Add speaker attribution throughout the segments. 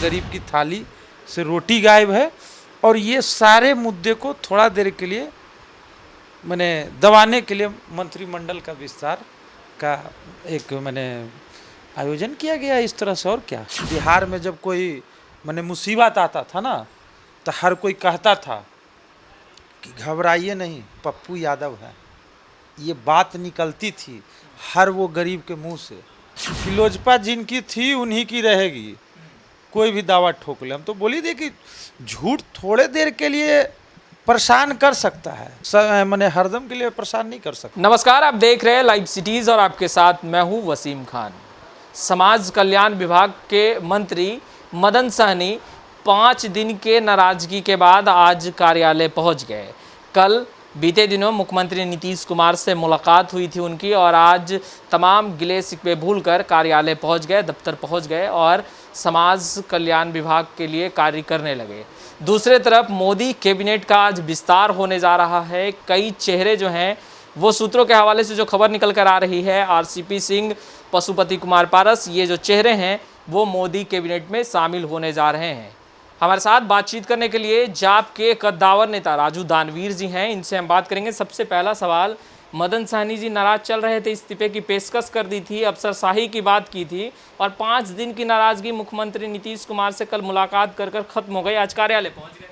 Speaker 1: गरीब की थाली से रोटी गायब है। और ये सारे मुद्दे को थोड़ा देर के लिए मैंने दबाने के लिए मंत्रिमंडल का विस्तार का एक मैंने आयोजन किया गया इस तरह से। और क्या, बिहार में जब कोई मैंने मुसीबत आता था ना, तो हर कोई कहता था कि घबराइए नहीं, पप्पू यादव है। ये बात निकलती थी हर वो गरीब के मुंह से कि लोजपा जिनकी थी उन्हीं की रहेगी, कोई भी दावा ठोक ले। हम तो बोली दे कि झूठ थोड़े देर के लिए परेशान कर सकता है, मैंने हरदम के लिए परेशान नहीं कर सकता।
Speaker 2: नमस्कार, आप देख रहे हैं लाइव सिटीज और आपके साथ मैं हूं वसीम खान। समाज कल्याण विभाग के मंत्री मदन सहनी 5 दिन के नाराजगी के बाद आज कार्यालय पहुंच गए। कल बीते दिनों मुख्यमंत्री नीतीश कुमार से मुलाकात हुई थी उनकी, और आज तमाम गिले शिकवे भूलकर कार्यालय पहुंच गए, दफ्तर पहुंच गए और समाज कल्याण विभाग के लिए कार्य करने लगे। दूसरे तरफ मोदी कैबिनेट का आज विस्तार होने जा रहा है। कई चेहरे जो हैं वो सूत्रों के हवाले से जो खबर निकल कर आ रही है, आरसीपी सिंह, पशुपति कुमार पारस, ये जो चेहरे हैं वो मोदी कैबिनेट में शामिल होने जा रहे हैं। हमारे साथ बातचीत करने के लिए जाप के कद्दावर नेता राजू दानवीर जी हैं, इनसे हम बात करेंगे। सबसे पहला सवाल, मदन सहनी जी नाराज चल रहे थे, इस्तीफे की पेशकश कर दी थी, अफसरशाही की बात की थी, और 5 दिन की नाराजगी मुख्यमंत्री नीतीश कुमार से कल मुलाकात कर कर खत्म हो गई, आज कार्यालय पहुंच गए।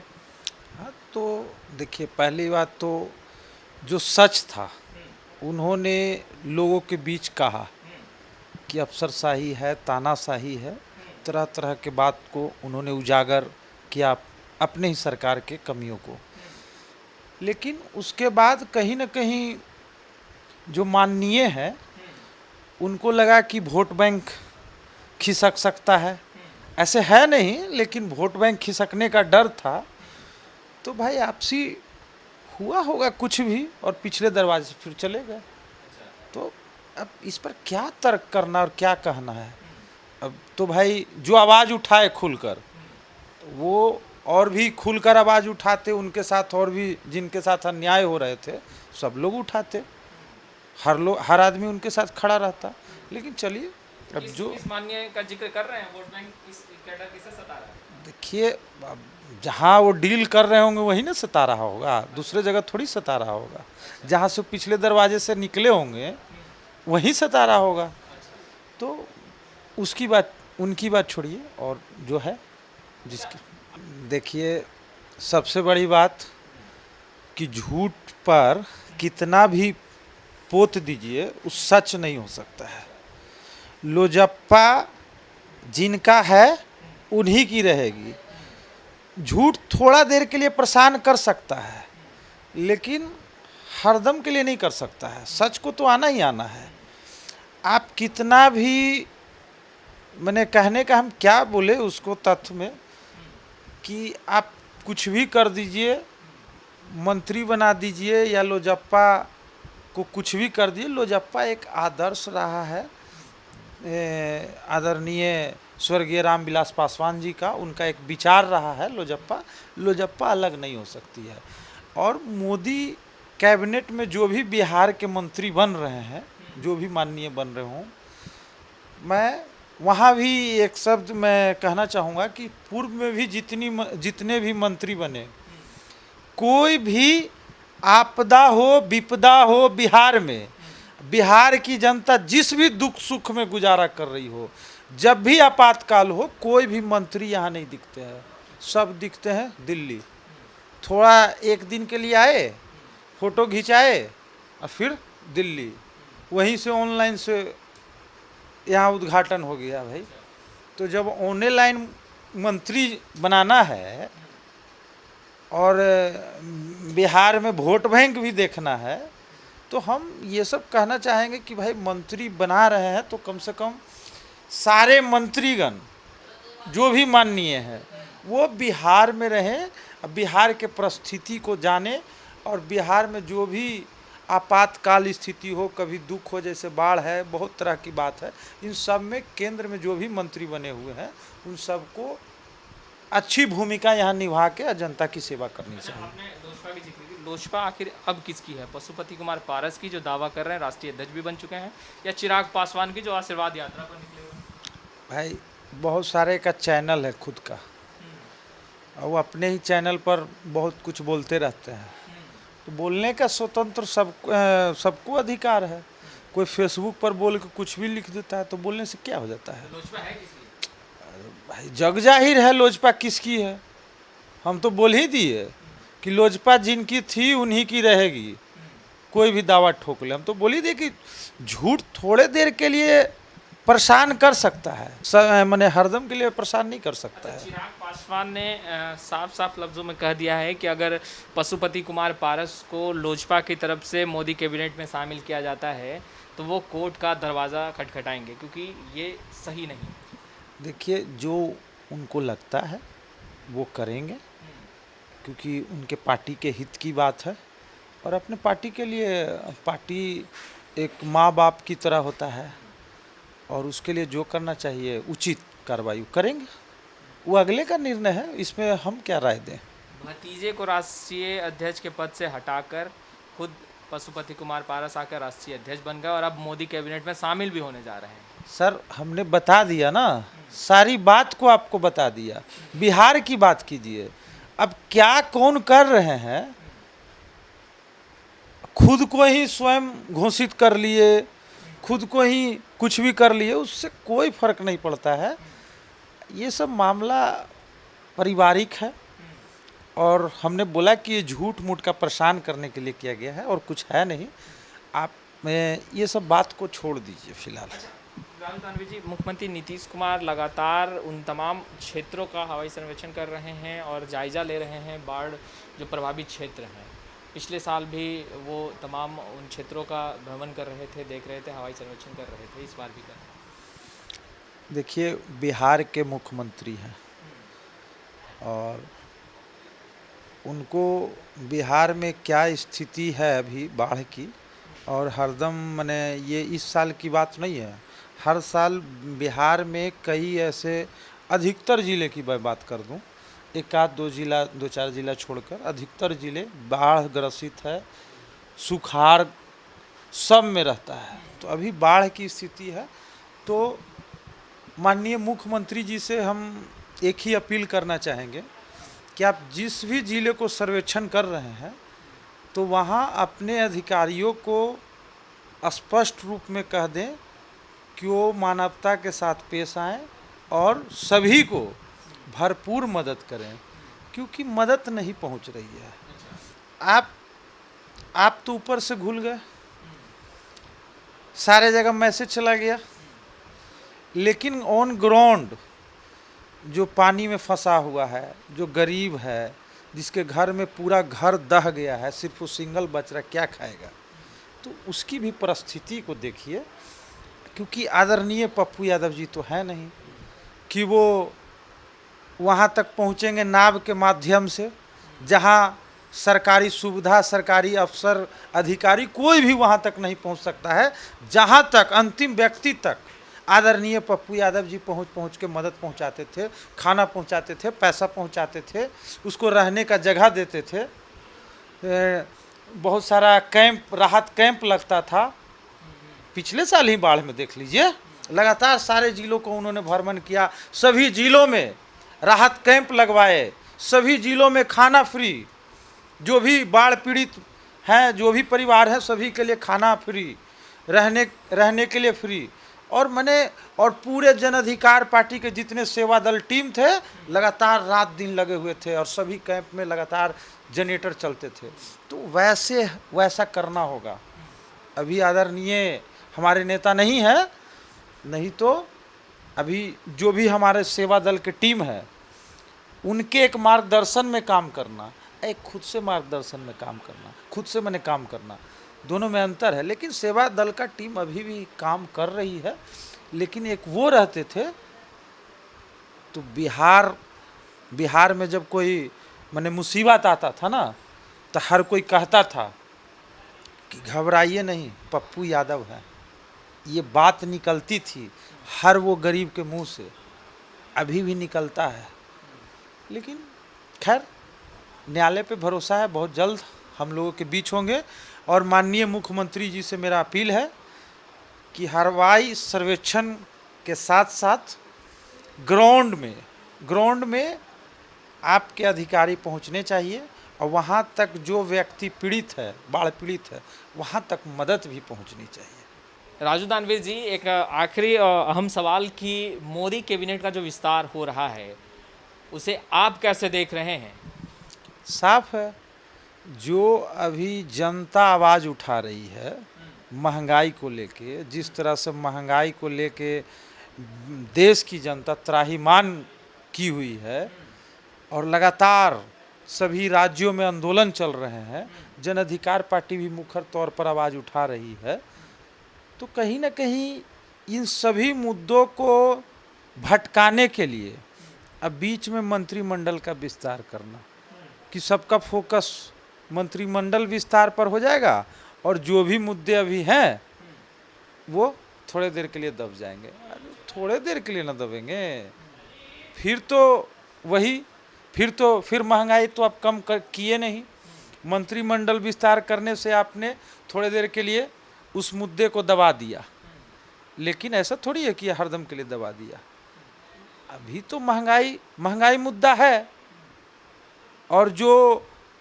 Speaker 1: हाँ, तो देखिए, पहली बात तो जो सच था उन्होंने लोगों के बीच कहा कि अफसरशाही है, तानाशाही है, तरह तरह के बात को उन्होंने उजागर किया अपने ही सरकार के कमियों को। लेकिन उसके बाद कहीं न कहीं जो माननीय है उनको लगा कि वोट बैंक खिसक सकता है। ऐसे है नहीं, लेकिन वोट बैंक खिसकने का डर था। तो भाई आपसी हुआ होगा कुछ भी, और पिछले दरवाजे से फिर चले गए। तो अब इस पर क्या तर्क करना और क्या कहना है। अब तो भाई जो आवाज़ उठाए खुलकर, वो और भी खुलकर आवाज़ उठाते, उनके साथ और भी जिनके साथ अन्याय हो रहे थे सब लोग उठाते, हर आदमी उनके साथ खड़ा रहता। लेकिन चलिए, अब जो
Speaker 2: इस माननीय का जिक्र कर रहे हैं, वोट बैंक किसे सता रहा है?
Speaker 1: देखिए, जहाँ वो डील कर रहे होंगे वही ना सता रहा होगा, दूसरे जगह थोड़ी सता रहा होगा। जहाँ से पिछले दरवाजे से निकले होंगे वहीं सता रहा होगा। तो उसकी बात, उनकी बात छोड़िए, और जो है जिसकी, देखिए, सबसे बड़ी बात कि झूठ पर कितना भी पोत दीजिए वो सच नहीं हो सकता है। लोजप्पा जिनका है उन्हीं की रहेगी। झूठ थोड़ा देर के लिए परेशान कर सकता है, लेकिन हरदम के लिए नहीं कर सकता है। सच को तो आना ही आना है। आप कितना भी, मैंने कहने का हम क्या बोले उसको तथ्य में, कि आप कुछ भी कर दीजिए, मंत्री बना दीजिए या लोजप्पा को कुछ भी कर दीजिए, लोजप्पा एक आदर्श रहा है आदरणीय स्वर्गीय रामविलास पासवान जी का, उनका एक विचार रहा है। लोजप्पा अलग नहीं हो सकती है। और मोदी कैबिनेट में जो भी बिहार के मंत्री बन रहे हैं, जो भी माननीय बन रहे हों, मैं वहाँ भी एक शब्द मैं कहना चाहूँगा कि पूर्व में भी जितने भी मंत्री बने, कोई भी आपदा हो, विपदा हो, बिहार में बिहार की जनता जिस भी दुख सुख में गुजारा कर रही हो, जब भी आपातकाल हो, कोई भी मंत्री यहाँ नहीं दिखते हैं। सब दिखते हैं दिल्ली। थोड़ा एक दिन के लिए आए, फोटो खिंचाए और फिर दिल्ली, वहीं से ऑनलाइन से यहाँ उद्घाटन हो गया भाई। तो जब ऑनलाइन मंत्री बनाना है और बिहार में वोट बैंक भी देखना है, तो हम ये सब कहना चाहेंगे कि भाई मंत्री बना रहे हैं तो कम से कम सारे मंत्रीगण जो भी माननीय हैं वो बिहार में रहें, बिहार के परिस्थिति को जाने, और बिहार में जो भी आपातकाल स्थिति हो, कभी दुख हो, जैसे बाढ़ है, बहुत तरह की बात है, इन सब में केंद्र में जो भी मंत्री बने हुए हैं उन सबको अच्छी भूमिका यहाँ निभा के जनता की सेवा करनी चाहिए।
Speaker 2: आपने लोजपा की जिक्र की, लोजपा आखिर अब किसकी है? पशुपति कुमार पारस की, जो दावा कर रहे हैं राष्ट्रीय अध्यक्ष भी बन चुके हैं, या चिराग पासवान की, जो आशीर्वाद यात्रा पर निकले हुए?
Speaker 1: भाई बहुत सारे का चैनल है खुद का, और वो अपने ही चैनल पर बहुत कुछ बोलते रहते हैं। तो बोलने का स्वतंत्र सबको अधिकार है। कोई फेसबुक पर बोल के कुछ भी लिख देता है, तो बोलने से क्या हो जाता है?
Speaker 2: लोजपा है किसकी?
Speaker 1: भाई जग जाहिर है लोजपा किसकी है। हम तो बोल ही दिए कि लोजपा जिनकी थी उन्हीं की रहेगी, कोई भी दावा ठोक ले। हम तो बोल ही दिए कि झूठ थोड़े देर के लिए परेशान कर सकता है, माने हरदम के लिए परेशान नहीं कर सकता है।
Speaker 2: चिराग पासवान ने साफ साफ लफ्जों में कह दिया है कि अगर पशुपति कुमार पारस को लोजपा की तरफ से मोदी कैबिनेट में शामिल किया जाता है तो वो कोर्ट का दरवाज़ा खटखटाएंगे, क्योंकि ये सही नहीं है।
Speaker 1: देखिए, जो उनको लगता है वो करेंगे, क्योंकि उनके पार्टी के हित की बात है। और अपने पार्टी के लिए, पार्टी एक माँ बाप की तरह होता है, और उसके लिए जो करना चाहिए उचित कार्रवाई करेंगे। वो अगले का निर्णय है, इसमें हम क्या राय दें।
Speaker 2: भतीजे को राष्ट्रीय अध्यक्ष के पद से हटाकर खुद पशुपति कुमार पारस आकर राष्ट्रीय अध्यक्ष बन गए और अब मोदी कैबिनेट में शामिल भी होने जा रहे हैं।
Speaker 1: सर, हमने बता दिया ना, सारी बात को आपको बता दिया। बिहार की बात कीजिए, अब क्या कौन कर रहे हैं, खुद को ही स्वयं घोषित कर लिए, खुद को ही कुछ भी कर लिए, उससे कोई फर्क नहीं पड़ता है। ये सब मामला पारिवारिक है, और हमने बोला कि ये झूठ मूठ का परेशान करने के लिए किया गया है, और कुछ है नहीं। आप ये सब बात को छोड़ दीजिए फिलहाल।
Speaker 2: राहुल गांधी जी, मुख्यमंत्री नीतीश कुमार लगातार उन तमाम क्षेत्रों का हवाई सर्वेक्षण कर रहे हैं और जायजा ले रहे हैं, बाढ़ जो प्रभावित क्षेत्र हैं। पिछले साल भी वो तमाम उन क्षेत्रों का भ्रमण कर रहे थे, देख रहे थे, हवाई सर्वेक्षण कर रहे थे, इस बार भी कर रहे हैं।
Speaker 1: देखिए, बिहार के मुख्यमंत्री हैं, और उनको बिहार में क्या स्थिति है अभी बाढ़ की, और हरदम माने ये इस साल की बात नहीं है, हर साल बिहार में कई ऐसे, अधिकतर ज़िले की मैं बात कर दूं, एक आध दो चार ज़िला छोड़कर अधिकतर ज़िले बाढ़ ग्रसित है, सुखाड़ सब में रहता है। तो अभी बाढ़ की स्थिति है। तो माननीय मुख्यमंत्री जी से हम एक ही अपील करना चाहेंगे कि आप जिस भी ज़िले को सर्वेक्षण कर रहे हैं, तो वहाँ अपने अधिकारियों को स्पष्ट रूप में कह दें कि वो मानवता के साथ पेश आएँ और सभी को भरपूर मदद करें, क्योंकि मदद नहीं पहुंच रही है। आप तो ऊपर से घुल गए, सारे जगह मैसेज चला गया, लेकिन ऑन ग्राउंड जो पानी में फंसा हुआ है, जो गरीब है, जिसके घर में पूरा घर दह गया है, सिर्फ वो सिंगल बच रहा, क्या खाएगा? तो उसकी भी परिस्थिति को देखिए, क्योंकि आदरणीय पप्पू यादव जी तो है नहीं कि वो वहाँ तक पहुँचेंगे नाव के माध्यम से, जहाँ सरकारी सुविधा, सरकारी अफसर, अधिकारी कोई भी वहाँ तक नहीं पहुँच सकता है। जहाँ तक अंतिम व्यक्ति तक आदरणीय पप्पू यादव जी पहुँच के मदद पहुँचाते थे, खाना पहुँचाते थे, पैसा पहुँचाते थे, उसको रहने का जगह देते थे। बहुत सारा कैंप, राहत कैंप लगता था। पिछले साल ही बाढ़ में देख लीजिए, लगातार सारे जिलों को उन्होंने भ्रमण किया, सभी जिलों में राहत कैंप लगवाए, सभी जिलों में खाना फ्री, जो भी बाढ़ पीड़ित हैं, जो भी परिवार हैं, सभी के लिए खाना फ्री, रहने के लिए फ्री। और और पूरे जन अधिकार पार्टी के जितने सेवा दल टीम थे, लगातार रात दिन लगे हुए थे, और सभी कैंप में लगातार जनरेटर चलते थे। तो वैसा करना होगा। अभी आदरणीय हमारे नेता नहीं है, नहीं तो अभी जो भी हमारे सेवा दल के टीम है, उनके एक मार्गदर्शन में काम करना, एक खुद से मार्गदर्शन में काम करना, खुद से मैंने काम करना, दोनों में अंतर है। लेकिन सेवा दल का टीम अभी भी काम कर रही है। लेकिन एक वो रहते थे, तो बिहार में जब कोई मुसीबत आता था ना, तो हर कोई कहता था कि घबराइए नहीं, पप्पू यादव है। ये बात निकलती थी हर वो गरीब के मुंह से, अभी भी निकलता है। लेकिन खैर, न्यायालय पे भरोसा है, बहुत जल्द हम लोगों के बीच होंगे। और माननीय मुख्यमंत्री जी से मेरा अपील है कि हवाई सर्वेक्षण के साथ साथ ग्राउंड में आपके अधिकारी पहुंचने चाहिए और वहां तक जो व्यक्ति पीड़ित है, बाढ़ पीड़ित है, वहां तक मदद भी पहुंचनी चाहिए।
Speaker 2: राजू दानवीर जी, एक आखिरी अहम सवाल कि मोदी कैबिनेट का जो विस्तार हो रहा है उसे आप कैसे देख रहे हैं?
Speaker 1: साफ है, जो अभी जनता आवाज़ उठा रही है महंगाई को लेके, जिस तरह से महंगाई को लेके देश की जनता त्राहिमाम की हुई है और लगातार सभी राज्यों में आंदोलन चल रहे हैं, जन अधिकार पार्टी भी मुखर तौर पर आवाज़ उठा रही है, तो कहीं ना कहीं इन सभी मुद्दों को भटकाने के लिए अब बीच में मंत्रिमंडल का विस्तार करना कि सबका फोकस मंत्रिमंडल विस्तार पर हो जाएगा और जो भी मुद्दे अभी हैं वो थोड़े देर के लिए दब जाएंगे। अरे थोड़े देर के लिए ना दबेंगे, फिर महंगाई तो आप कम किए नहीं। मंत्रिमंडल विस्तार करने से आपने थोड़े देर के लिए उस मुद्दे को दबा दिया, लेकिन ऐसा थोड़ी है कि हरदम के लिए दबा दिया। अभी तो महंगाई मुद्दा है और जो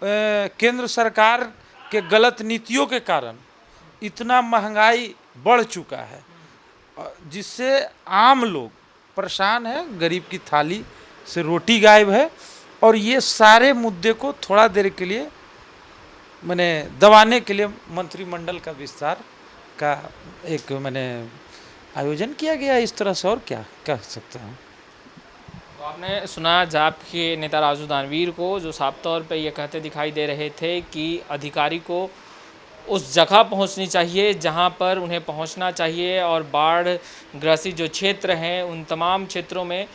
Speaker 1: केंद्र सरकार के गलत नीतियों के कारण इतना महंगाई बढ़ चुका है जिससे आम लोग परेशान हैं, गरीब की थाली से रोटी गायब है। और ये सारे मुद्दे को थोड़ा देर के लिए दबाने के लिए मंत्रिमंडल का विस्तार का एक आयोजन किया गया इस तरह से, और क्या कह सकते हैं।
Speaker 2: तो आपने सुना जाप के नेता राजू दानवीर को, जो साफ तौर पे ये कहते दिखाई दे रहे थे कि अधिकारी को उस जगह पहुंचनी चाहिए जहां पर उन्हें पहुंचना चाहिए और बाढ़ ग्रसित जो क्षेत्र हैं उन तमाम क्षेत्रों में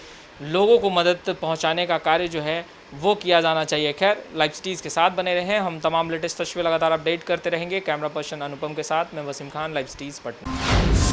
Speaker 2: लोगों को मदद पहुंचाने का कार्य जो है वो किया जाना चाहिए। खैर, लाइव सिटीज़ के साथ बने रहें, हम तमाम लेटेस्ट तस्वीरें लगातार अपडेट करते रहेंगे। कैमरा पर्सन अनुपम के साथ मैं वसीम खान, लाइव सिटीज़ पटना।